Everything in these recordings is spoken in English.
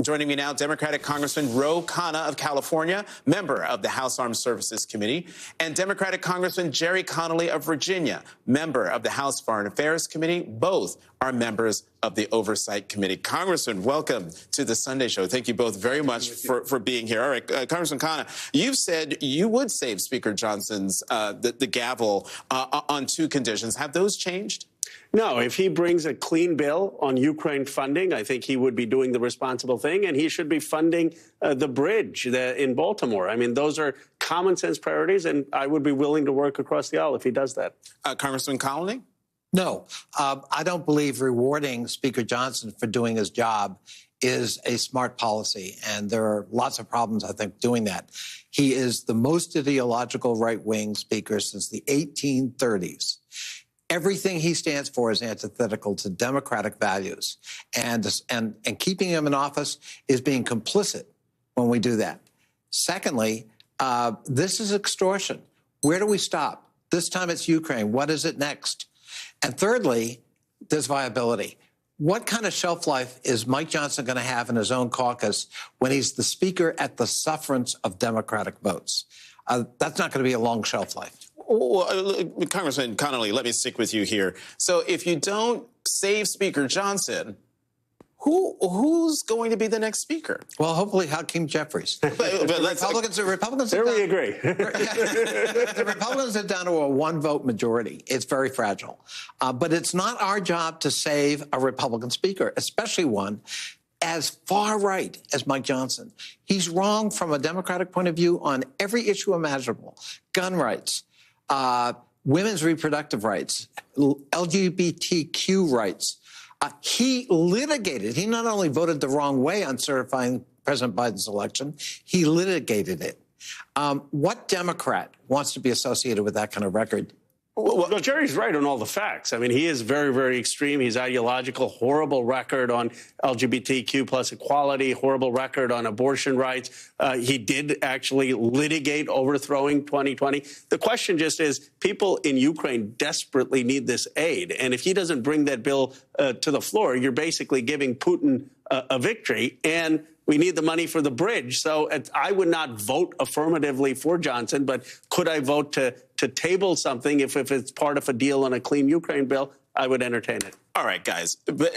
Joining me now, Democratic Congressman Khanna of California, member of the House Armed Services Committee, and Democratic Congressman Jerry Connolly of Virginia, member of the House Foreign Affairs Committee. Both are members of the Oversight Committee. Congressman, welcome to the Sunday Show. Thank you both very much for being here. All right, Congressman Khanna, you've said you would save Speaker Johnson's the gavel on two conditions. Have those changed? No, if he brings a clean bill on Ukraine funding, I think he would be doing the responsible thing, and he should be funding the bridge in Baltimore. I mean, those are common sense priorities, and I would be willing to work across the aisle if he does that. Congressman Connolly? No, I don't believe rewarding Speaker Johnson for doing his job is a smart policy, and there are lots of problems, I think, doing that. He is the most ideological right-wing speaker since the 1830s. Everything he stands for is antithetical to democratic values, and keeping him in office is being complicit when we do that. Secondly, this is extortion. Where do we stop? This time it's Ukraine. What is it next? And thirdly, there's viability. What kind of shelf life is Mike Johnson going to have in his own caucus when he's the speaker at the sufferance of Democratic votes? That's not going to be a long shelf life. Well, Congressman Connolly, let me stick with you here. So if you don't save Speaker Johnson, who's going to be the next speaker? Well, hopefully Hakeem Jeffries. The Republicans there we agree. The Republicans are down to a one-vote majority. It's very fragile. But it's not our job to save a Republican speaker, especially one as far right as Mike Johnson. He's wrong from a Democratic point of view on every issue imaginable. Gun rights, women's reproductive rights, LGBTQ rights. He litigated. He not only voted the wrong way on certifying President Biden's election, he litigated it. What Democrat wants to be associated with that kind of record? Well, Jerry's right on all the facts. I mean, he is very, very extreme. He's ideological, horrible record on LGBTQ plus equality, horrible record on abortion rights. He did actually litigate overthrowing 2020. The question just is, people in Ukraine desperately need this aid. And if he doesn't bring that bill to the floor, you're basically giving Putin a victory. And we need the money for the bridge. So I would not vote affirmatively for Johnson, but could I vote to table something if it's part of a deal on a clean Ukraine bill? I would entertain it. All right, guys. But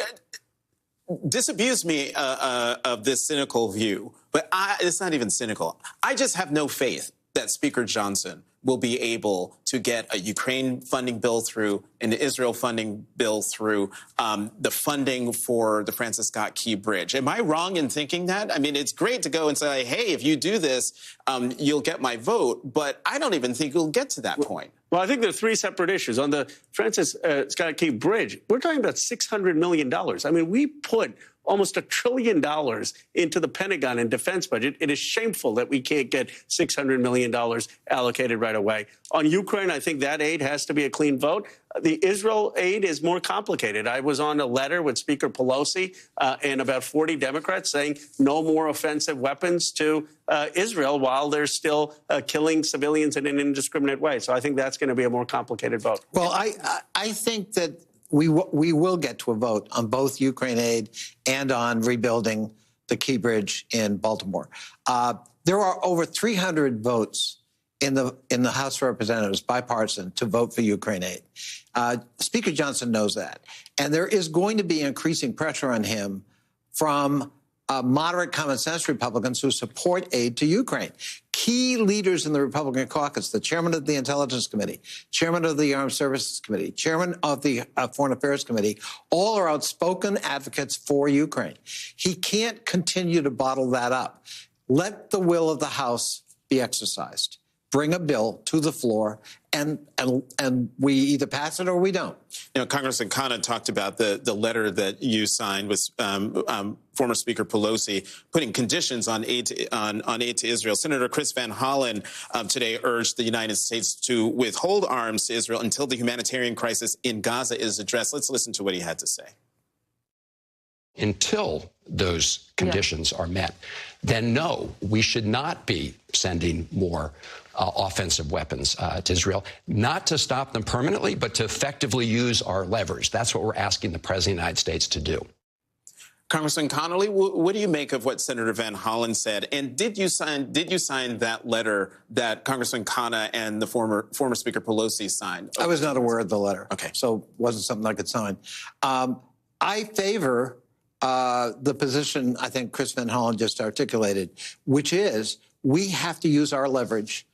disabuse me of this cynical view. But it's not even cynical. I just have no faith that Speaker Johnson will be able to get a Ukraine funding bill through, an Israel funding bill through, the funding for the Francis Scott Key Bridge. Am I wrong in thinking that? I mean, it's great to go and say, hey, if you do this, you'll get my vote. But I don't even think you'll get to that point. Well, I think there are three separate issues. On the Francis Scott Key Bridge, we're talking about $600 million. I mean, we put almost $1 trillion into the Pentagon and defense budget. It is shameful that we can't get $600 million allocated right away. On Ukraine, I think that aid has to be a clean vote. The Israel aid is more complicated. I was on a letter with Speaker Pelosi and about 40 Democrats saying no more offensive weapons to Israel while they're still killing civilians in an indiscriminate way. So I think that's going to be a more complicated vote. Well, I think that we will get to a vote on both Ukraine aid and on rebuilding the Key Bridge in Baltimore. There are over 300 votes in the House of Representatives, bipartisan, to vote for Ukraine aid. Speaker Johnson knows that. And there is going to be increasing pressure on him from moderate common sense Republicans who support aid to Ukraine. Key leaders in the Republican caucus, the chairman of the Intelligence Committee, chairman of the Armed Services Committee, chairman of the Foreign Affairs Committee, all are outspoken advocates for Ukraine. He can't continue to bottle that up. Let the will of the House be exercised. Bring a bill to the floor, and we either pass it or we don't. You know, Congressman Khanna talked about the letter that you signed with former Speaker Pelosi putting conditions on aid to Israel. Senator Chris Van Hollen today urged the United States to withhold arms to Israel until the humanitarian crisis in Gaza is addressed. Let's listen to what he had to say. Until those conditions are met, then no, we should not be sending more offensive weapons to Israel, not to stop them permanently, but to effectively use our levers. That's what we're asking the President of the United States to do. Congressman Connolly, what do you make of what Senator Van Hollen said? And did you sign that letter that Congressman Khanna and the former Speaker Pelosi signed? I was not aware of the letter. Okay. So it wasn't something I could sign. I favor the position I think Chris Van Hollen just articulated, which is we have to use our leverage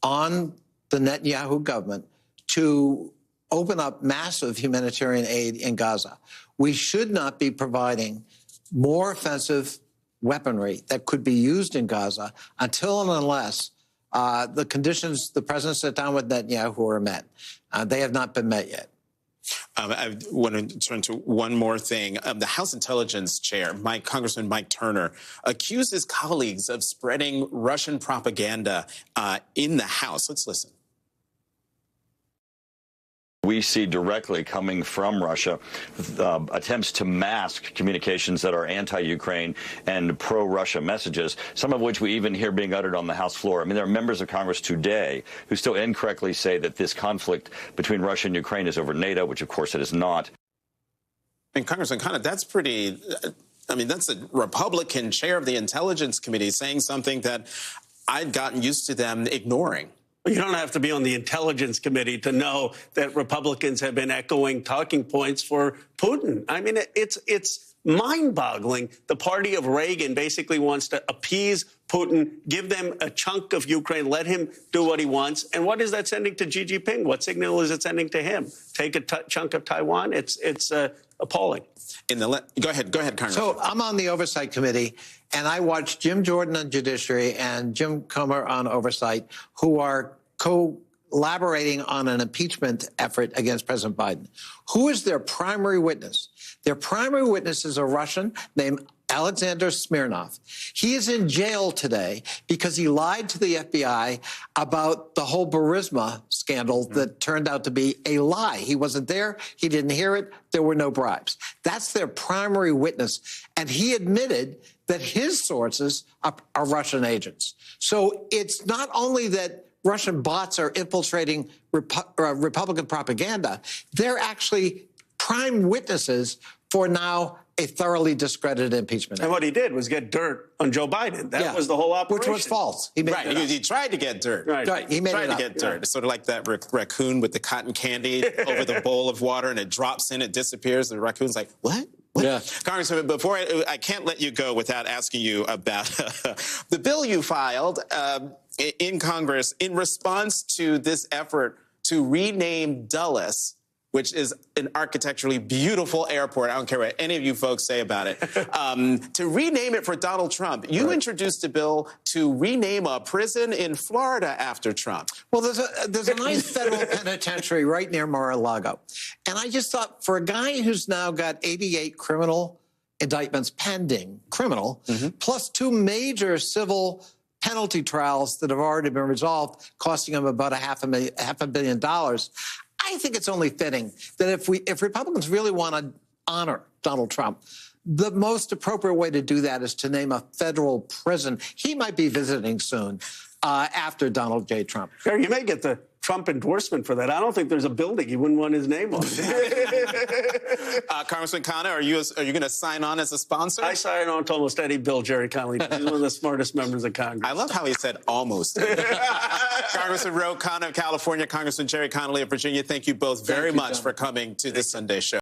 on the Netanyahu government to open up massive humanitarian aid in Gaza. We should not be providing more offensive weaponry that could be used in Gaza until and unless the conditions the president set down with Netanyahu are met. They have not been met yet. I want to turn to one more thing. The House Intelligence Chair, Congressman Mike Turner, accused his colleagues of spreading Russian propaganda in the House. Let's listen. We see directly coming from Russia attempts to mask communications that are anti-Ukraine and pro-Russia messages, some of which we even hear being uttered on the House floor. I mean, there are members of Congress today who still incorrectly say that this conflict between Russia and Ukraine is over NATO, which, of course, it is not. And Congressman Khanna, that's pretty, I mean, that's a Republican chair of the Intelligence Committee saying something that I'd gotten used to them ignoring. You don't have to be on the Intelligence Committee to know that Republicans have been echoing talking points for Putin. I mean, it's mind-boggling. The party of Reagan basically wants to appease Putin, give them a chunk of Ukraine, let him do what he wants. And what is that sending to Xi Jinping? What signal is it sending to him? Take a chunk of Taiwan? It's appalling. Go ahead, Congressman. So I'm on the Oversight Committee, and I watched Jim Jordan on Judiciary and Jim Comer on Oversight, who are collaborating on an impeachment effort against President Biden. Who is their primary witness? Their primary witness is a Russian named Alexander Smirnov. He is in jail today because he lied to the FBI about the whole Burisma scandal that turned out to be a lie. He wasn't there. He didn't hear it. There were no bribes. That's their primary witness. And he admitted that his sources are Russian agents. So it's not only that Russian bots are infiltrating Republican propaganda, they're actually prime witnesses for now a thoroughly discredited impeachment. And what he did was get dirt on Joe Biden. That was the whole operation. Which was false. He made right. He tried to get dirt. Right. He tried to get dirt. It's sort of like that raccoon with the cotton candy over the bowl of water, and it drops in, it disappears. The raccoon's like, what? Yeah. Congressman, before I can't let you go without asking you about the bill you filed in Congress in response to this effort to rename Dulles, which is an architecturally beautiful airport. I don't care what any of you folks say about it. To rename it for Donald Trump. You introduced a bill to rename a prison in Florida after Trump. Well, there's a nice federal penitentiary right near Mar-a-Lago. And I just thought, for a guy who's now got 88 criminal indictments pending, plus 2 major civil penalty trials that have already been resolved, costing him about $500 million, I think it's only fitting that if Republicans really want to honor Donald Trump, the most appropriate way to do that is to name a federal prison. He might be visiting soon after Donald J. Trump. You may get the Trump endorsement for that. I don't think there's a building he wouldn't want his name on. Congressman Khanna, are you going to sign on as a sponsor? I sign on to almost any bill Jerry Connolly does. He's one of the smartest members of Congress. I love how he said almost. Congressman Ro Khanna of California, Congressman Jerry Connolly of Virginia, thank you both very much for coming to this Sunday show.